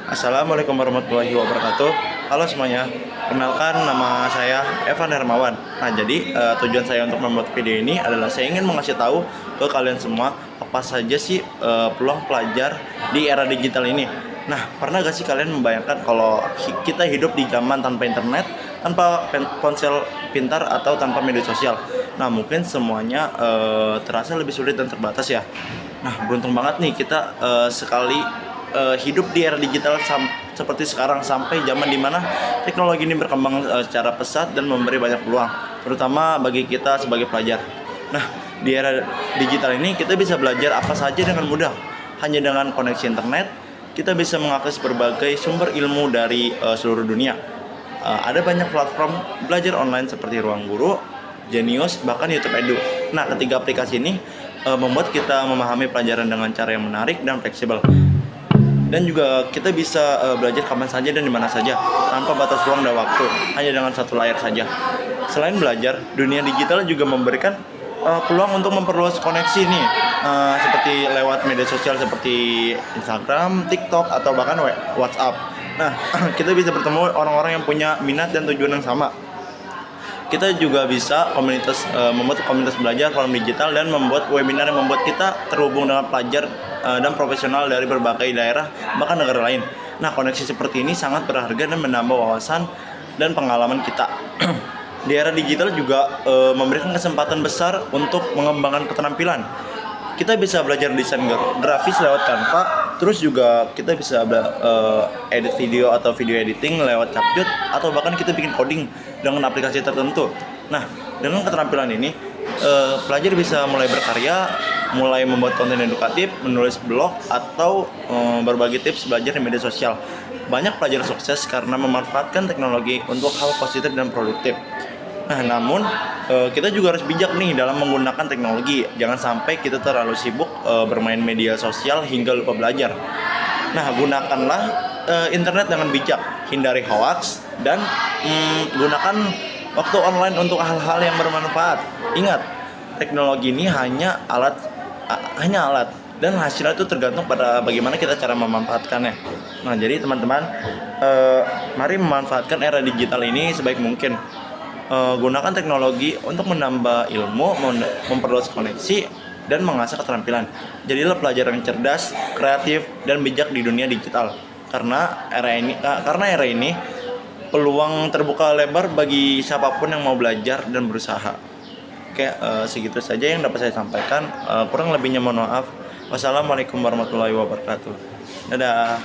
Assalamualaikum warahmatullahi wabarakatuh. Halo semuanya, kenalkan nama saya Evan Hermawan. Nah, jadi tujuan saya untuk membuat video ini adalah saya ingin mengasih tahu ke kalian semua apa saja sih peluang pelajar di era digital ini. Nah, pernah gak sih kalian membayangkan kalau kita hidup di zaman tanpa internet, tanpa ponsel pintar atau tanpa media sosial? Nah, mungkin semuanya terasa lebih sulit dan terbatas ya. Nah, beruntung banget nih kita sekali hidup di era digital seperti sekarang, sampai zaman dimana teknologi ini berkembang secara pesat dan memberi banyak peluang, terutama bagi kita sebagai pelajar. Nah, di era digital ini kita bisa belajar apa saja dengan mudah. Hanya dengan koneksi internet, kita bisa mengakses berbagai sumber ilmu dari seluruh dunia. Ada banyak platform belajar online seperti Ruang Guru, Genius, bahkan YouTube Edu. Nah, ketiga aplikasi ini membuat kita memahami pelajaran dengan cara yang menarik dan fleksibel. Dan juga kita bisa belajar kapan saja dan di mana saja tanpa batas ruang dan waktu, hanya dengan satu layar saja. Selain belajar, dunia digital juga memberikan peluang untuk memperluas koneksi nih, seperti lewat media sosial seperti Instagram, TikTok, atau bahkan WhatsApp. Nah, kita bisa bertemu orang-orang yang punya minat dan tujuan yang sama. Kita juga bisa membuat komunitas belajar, forum digital, dan membuat webinar yang membuat kita terhubung dengan pelajar dan profesional dari berbagai daerah, bahkan negara lain. Nah, koneksi seperti ini sangat berharga dan menambah wawasan dan pengalaman kita. Di era digital juga memberikan kesempatan besar untuk mengembangkan keterampilan. Kita bisa belajar desain grafis lewat Canva, terus juga kita bisa edit video atau video editing lewat CapCut, atau bahkan kita bikin coding dengan aplikasi tertentu. Nah, dengan keterampilan ini, pelajar bisa mulai berkarya, mulai membuat konten edukatif, menulis blog, atau berbagi tips belajar di media sosial. Banyak pelajar sukses karena memanfaatkan teknologi untuk hal positif dan produktif. Nah, namun kita juga harus bijak nih dalam menggunakan teknologi. Jangan sampai kita terlalu sibuk bermain media sosial hingga lupa belajar. Nah, gunakanlah internet dengan bijak, hindari hoax, dan gunakan waktu online untuk hal-hal yang bermanfaat. Ingat, teknologi ini hanya alat, dan hasilnya itu tergantung pada bagaimana kita cara memanfaatkannya. Nah, jadi teman-teman, mari memanfaatkan era digital ini sebaik mungkin. Gunakan teknologi untuk menambah ilmu, memperluas koneksi, dan mengasah keterampilan. Jadilah pelajar yang cerdas, kreatif, dan bijak di dunia digital. Karena era ini peluang terbuka lebar bagi siapapun yang mau belajar dan berusaha. Oke, segitu saja yang dapat saya sampaikan. Kurang lebihnya mohon maaf. Wassalamualaikum warahmatullahi wabarakatuh. Dadah.